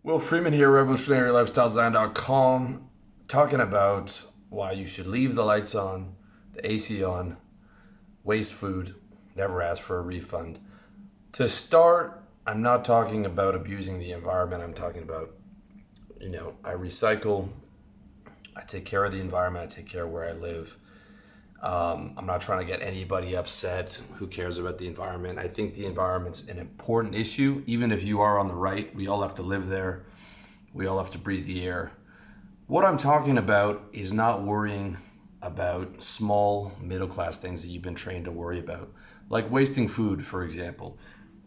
Will Freeman here, revolutionarylifestyledesign.com, talking about why you should leave the lights on, the AC on, waste food, never ask for a refund. To start, I'm not talking about abusing the environment. I'm talking about, I recycle, I take care of the environment, I take care of where I live. I'm not trying to get anybody upset. Who cares about the environment? I think the environment's an important issue. Even if you are on the right, we all have to live there. We all have to breathe the air. What I'm talking about is not worrying about small middle class things that you've been trained to worry about. Like wasting food, for example.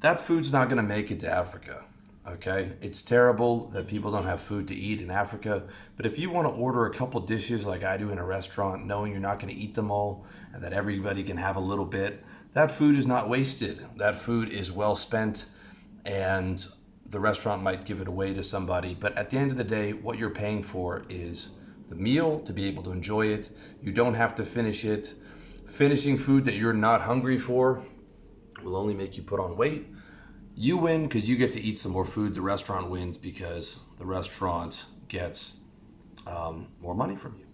That food's not going to make it to Africa. Okay, it's terrible that people don't have food to eat in Africa, but if you want to order a couple dishes like I do in a restaurant, knowing you're not going to eat them all and that everybody can have a little bit, that food is not wasted. That food is well spent, and the restaurant might give it away to somebody. But at the end of the day, what you're paying for is the meal, to be able to enjoy it. You don't have to finish it. Finishing food that you're not hungry for will only make you put on weight. You win because you get to eat some more food. The restaurant wins because the restaurant gets more money from you.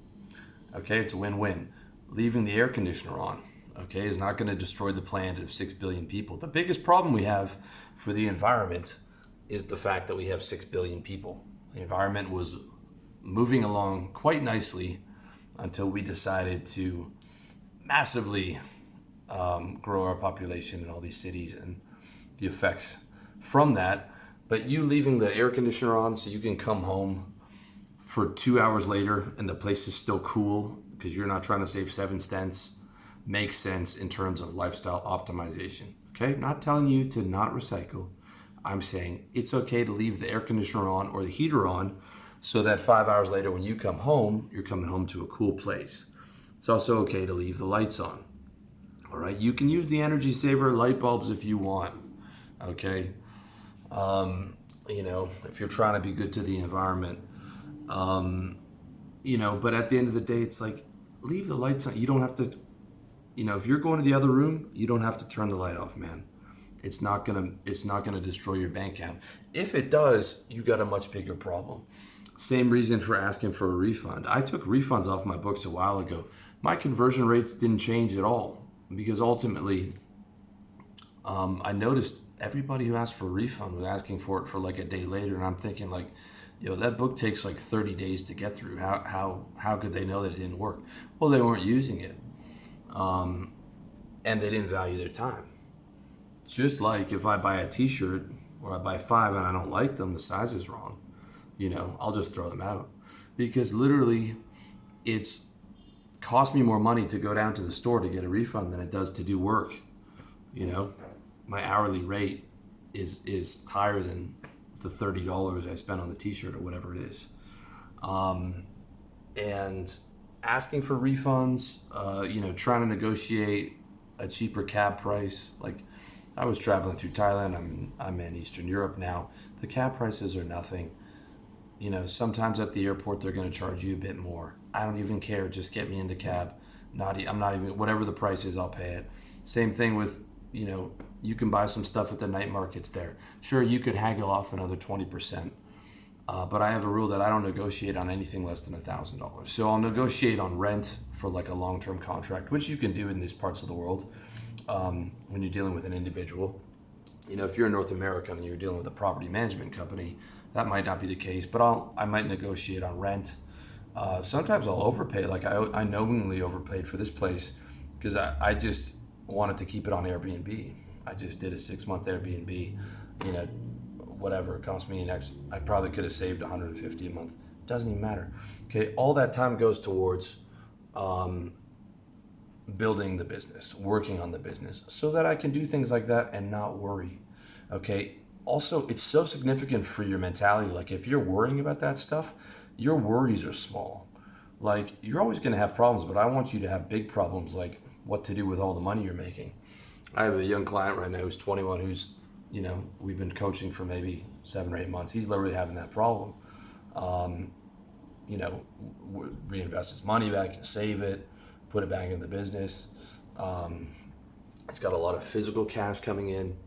Okay, it's a win-win. Leaving the air conditioner on, okay, is not going to destroy the planet of 6 billion people. The biggest problem we have for the environment is the fact that we have 6 billion people. The environment was moving along quite nicely until we decided to massively grow our population in all these cities and the effects from that. But you leaving the air conditioner on so you can come home for 2 hours later and the place is still cool because you're not trying to save 7 cents makes sense in terms of lifestyle optimization. Okay, I'm not telling you to not recycle. I'm saying it's okay to leave the air conditioner on or the heater on so that 5 hours later when you come home, you're coming home to a cool place. It's also okay to leave the lights on. All right, you can use the energy saver light bulbs if you want. Okay, if you're trying to be good to the environment, but at the end of the day, it's like, leave the lights on. You don't have to, if you're going to the other room, you don't have to turn the light off, man. It's not gonna destroy your bank account. If it does, you got a much bigger problem. Same reason for asking for a refund. I took refunds off my books a while ago. My conversion rates didn't change at all because ultimately, I noticed everybody who asked for a refund was asking for it for like a day later, and I'm thinking like, that book takes like 30 days to get through. How could they know that it didn't work? Well, they weren't using it, and they didn't value their time. Just like if I buy a T-shirt or I buy 5 and I don't like them, the size is wrong, I'll just throw them out because literally, it's cost me more money to go down to the store to get a refund than it does to do work. My hourly rate is higher than the $30 I spent on the T-shirt or whatever it is. And asking for refunds, trying to negotiate a cheaper cab price. Like I was traveling through Thailand. I'm in Eastern Europe now. The cab prices are nothing. Sometimes at the airport they're going to charge you a bit more. I don't even care. Just get me in the cab. I'm not even, whatever the price is, I'll pay it. Same thing with, you can buy some stuff at the night markets there. Sure, you could haggle off another 20%. But I have a rule that I don't negotiate on anything less than $1,000. So I'll negotiate on rent for like a long-term contract, which you can do in these parts of the world when you're dealing with an individual. If you're in North America and you're dealing with a property management company, that might not be the case, but I might negotiate on rent. Sometimes I'll overpay. Like I knowingly overpaid for this place because I just wanted to keep it on Airbnb. I just did a 6-month Airbnb, whatever it cost me I probably could have saved $150 a month. Doesn't even matter. Okay, all that time goes towards building the business, working on the business, so that I can do things like that and not worry. Okay. Also, it's so significant for your mentality. Like if you're worrying about that stuff, your worries are small. Like you're always going to have problems, but I want you to have big problems, like what to do with all the money you're making. I have a young client right now who's 21, who's, we've been coaching for maybe 7 or 8 months. He's literally having that problem. Reinvest his money back, save it, put it back in the business. He's got a lot of physical cash coming in.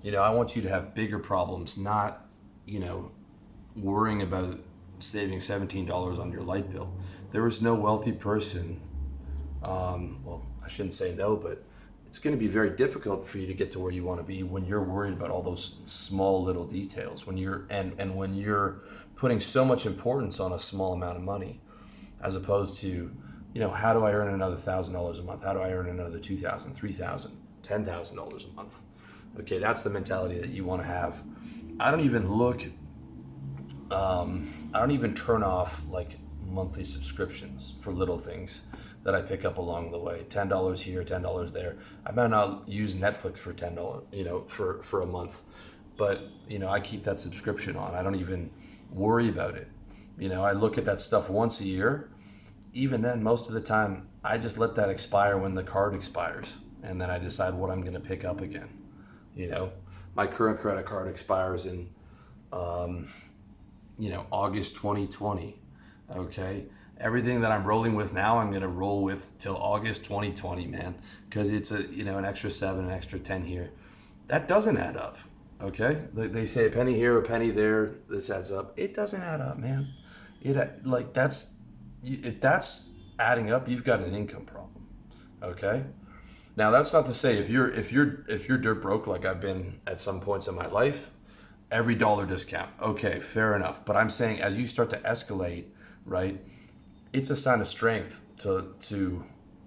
I want you to have bigger problems, not, worrying about saving $17 on your light bill. There is no wealthy person, well, I shouldn't say no, but it's going to be very difficult for you to get to where you want to be when you're worried about all those small little details, when you're and when you're putting so much importance on a small amount of money, as opposed to, how do I earn another $1,000 a month? How do I earn another 2,000, 3,000, $10,000 a month? Okay, that's the mentality that you want to have. I don't even look. I don't even turn off like monthly subscriptions for little things that I pick up along the way. $10 here, $10 there. I might not use Netflix for $10, for a month, but I keep that subscription on. I don't even worry about it. I look at that stuff once a year. Even then, most of the time, I just let that expire when the card expires, and then I decide what I'm going to pick up again. My current credit card expires in, August 2020. Okay, everything that I'm rolling with now, I'm going to roll with till August 2020, man, because it's an extra 7, an extra 10 here. That doesn't add up. Okay, they say a penny here, a penny there. This adds up. It doesn't add up, man. If that's adding up, you've got an income problem. Okay. Now that's not to say if you're dirt broke like I've been at some points in my life, every dollar discount. Okay, fair enough. But I'm saying as you start to escalate, right, it's a sign of strength to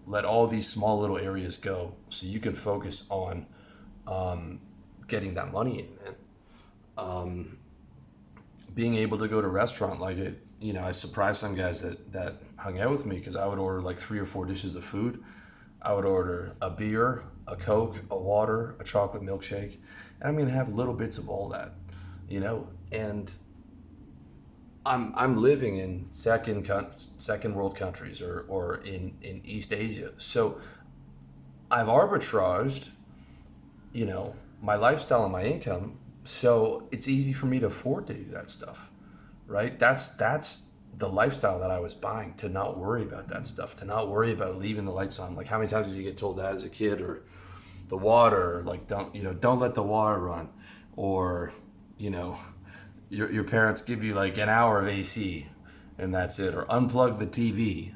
let all these small little areas go so you can focus on getting that money in, man. Being able to go to a restaurant like it, I surprised some guys that hung out with me because I would order like 3 or 4 dishes of food. I would order a beer, a Coke, a water, a chocolate milkshake, and I'm gonna have little bits of all that, and I'm living in second world countries or in East Asia. So I've arbitraged, my lifestyle and my income, so it's easy for me to afford to do that stuff, right? That's the lifestyle that I was buying, to not worry about that stuff, to not worry about leaving the lights on. Like, how many times did you get told that as a kid? Or the water, like, don't let the water run, or your parents give you like an hour of AC and that's it, or unplug the TV,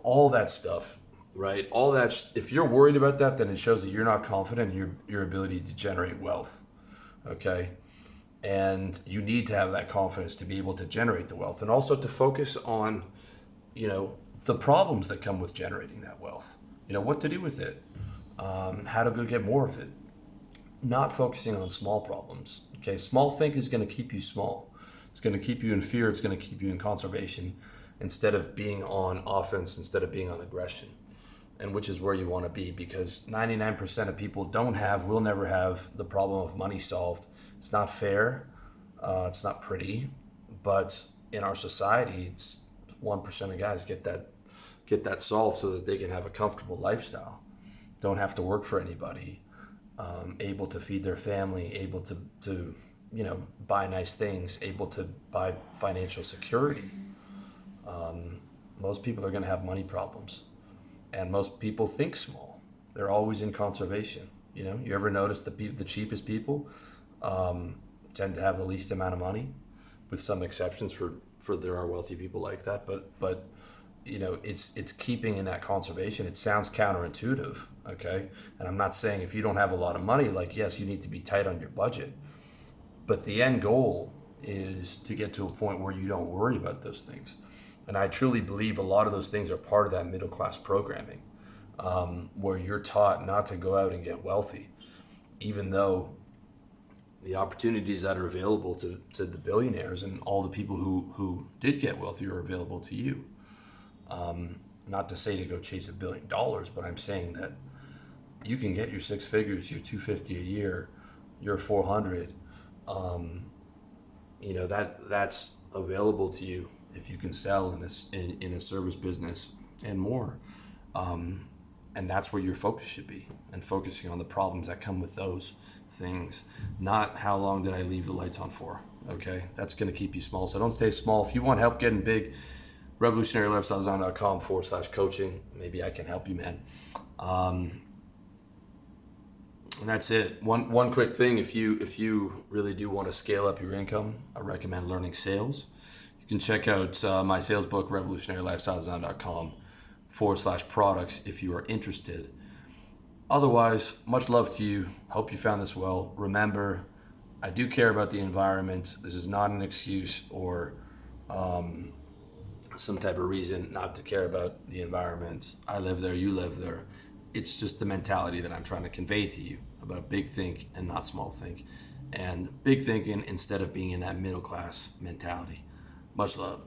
all that stuff, right? All that, if you're worried about that, then it shows that you're not confident in your ability to generate wealth. Okay. And you need to have that confidence to be able to generate the wealth, and also to focus on, the problems that come with generating that wealth. What to do with it, how to go get more of it. Not focusing on small problems. Okay, small think is going to keep you small. It's going to keep you in fear. It's going to keep you in conservation instead of being on offense, instead of being on aggression, and which is where you want to be, because 99% of people will never have the problem of money solved. It's not fair. It's not pretty, but in our society, it's 1% of guys get that solved so that they can have a comfortable lifestyle, don't have to work for anybody, able to feed their family, able to buy nice things, able to buy financial security. Most people are going to have money problems, and most people think small. They're always in conservation. You ever notice the cheapest people tend to have the least amount of money, with some exceptions for there are wealthy people like that, but it's keeping in that conservation. It sounds counterintuitive, okay? And I'm not saying if you don't have a lot of money, like, yes, you need to be tight on your budget, but the end goal is to get to a point where you don't worry about those things. And I truly believe a lot of those things are part of that middle class programming, where you're taught not to go out and get wealthy, even though the opportunities that are available to the billionaires and all the people who did get wealthy are available to you. Not to say to go chase $1 billion, but I'm saying that you can get your 6 figures, your 250 a year, your 400. That's available to you if you can sell in a service business and more. And that's where your focus should be, and focusing on the problems that come with those things, not how long did I leave the lights on for. Okay, that's going to keep you small. So don't stay small. If you want help getting big, revolutionarylifestyledesign.com/coaching. Maybe I can help you, man. And that's it. One quick thing: if you really do want to scale up your income, I recommend learning sales. You can check out my sales book, revolutionarylifestyledesign.com/products, if you are interested. Otherwise, much love to you. Hope you found this well. Remember, I do care about the environment. This is not an excuse or some type of reason not to care about the environment. I live there, you live there. It's just the mentality that I'm trying to convey to you about big think and not small think. And big thinking instead of being in that middle class mentality. Much love.